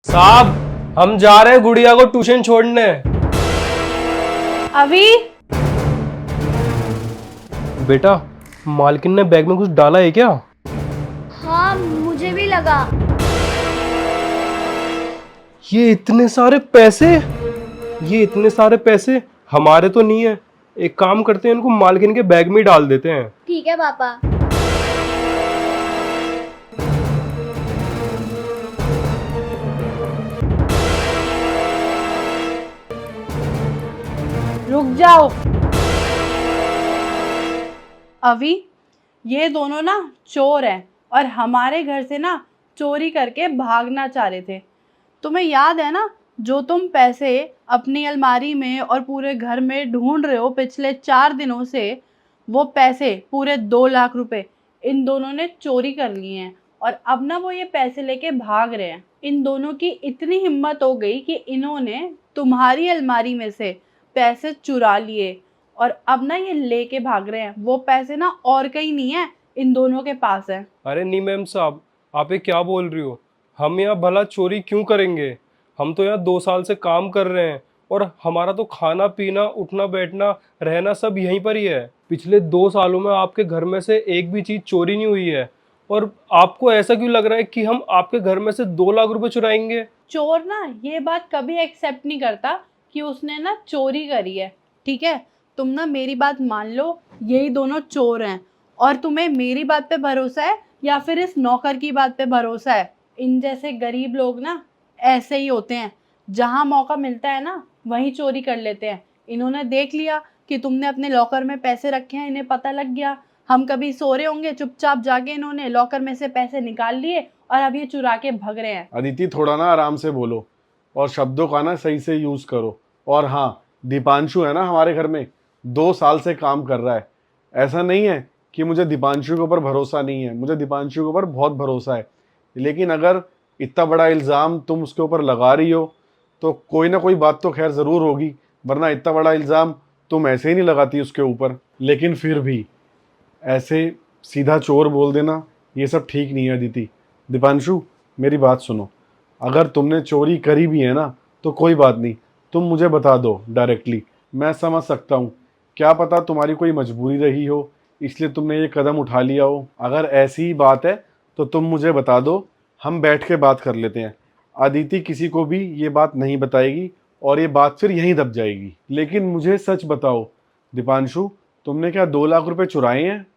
साहब, हम जा रहे हैं गुड़िया को ट्यूशन छोड़ने। अभी बेटा, मालकिन ने बैग में कुछ डाला है क्या? हाँ, मुझे भी लगा। ये इतने सारे पैसे, ये इतने सारे पैसे हमारे तो नहीं है। एक काम करते हैं, इनको मालकिन के बैग में ही डाल देते हैं। ठीक है पापा। रुक जाओ। अभी ये दोनों ना चोर हैं और हमारे घर से ना चोरी करके भागना चाह रहे थे। तुम्हें याद है ना, जो तुम पैसे अपनी अलमारी में और पूरे घर में ढूंढ रहे हो पिछले 4 दिनों से, वो पैसे पूरे 2 लाख रुपए इन दोनों ने चोरी कर लिए हैं। और अब ना वो ये पैसे लेके भाग रहे हैं। इन दोनों की इतनी हिम्मत हो गई कि इन्होंने तुम्हारी अलमारी में से पैसे चुरा लिए और अब ना ये लेके भाग रहे हैं। वो पैसे ना और कहीं नहीं है, इन दोनों के पास है। अरे नहीं मैम साहब, आप ये क्या बोल रही हो? हम यहाँ भला चोरी क्यों करेंगे? हम तो यहाँ 2 साल से काम कर रहे हैं और हमारा तो खाना पीना उठना बैठना रहना सब यहीं पर ही है। पिछले 2 सालों में आपके घर में से एक भी चीज चोरी नहीं हुई है। और आपको ऐसा क्यों लग रहा है कि हम आपके घर में से 2 लाख रुपए चुराएंगे? चोर ना ये बात कभी एक्सेप्ट नहीं करता कि उसने ना चोरी करी है। ठीक है, तुम ना मेरी बात मान लो, यही दोनों चोर हैं। और तुम्हें मेरी बात पे भरोसा है या फिर इस नौकर की बात पे भरोसा है? इन जैसे गरीब लोग ना ऐसे ही होते हैं, जहां मौका मिलता है ना वहीं चोरी कर लेते हैं। इन्होंने देख लिया कि तुमने अपने लॉकर में पैसे रखे हैं, इन्हें पता लग गया। हम कभी सो रहे होंगे, चुपचाप जाके इन्होंने लॉकर में से पैसे निकाल लिए और अब ये चुरा के भग रहे हैं। अदिति, थोड़ा ना आराम से बोलो और शब्दों का ना सही से यूज करो। और हाँ, दीपांशु है ना हमारे घर में, 2 साल से काम कर रहा है। ऐसा नहीं है कि मुझे दीपांशु के ऊपर भरोसा नहीं है, मुझे दीपांशु के ऊपर बहुत भरोसा है। लेकिन अगर इतना बड़ा इल्ज़ाम तुम उसके ऊपर लगा रही हो तो कोई ना कोई बात तो खैर ज़रूर होगी, वरना इतना बड़ा इल्ज़ाम तुम ऐसे ही नहीं लगाती उसके ऊपर। लेकिन फिर भी ऐसे सीधा चोर बोल देना ये सब ठीक नहीं है अदिति। दीपांशु, मेरी बात सुनो। अगर तुमने चोरी करी भी है ना तो कोई बात नहीं, तुम मुझे बता दो डायरेक्टली। मैं समझ सकता हूँ, क्या पता तुम्हारी कोई मजबूरी रही हो इसलिए तुमने ये कदम उठा लिया हो। अगर ऐसी ही बात है तो तुम मुझे बता दो, हम बैठ के बात कर लेते हैं। अदिति किसी को भी ये बात नहीं बताएगी और ये बात फिर यहीं दब जाएगी। लेकिन मुझे सच बताओ दीपांशु, तुमने क्या 2 लाख रुपए चुराए हैं?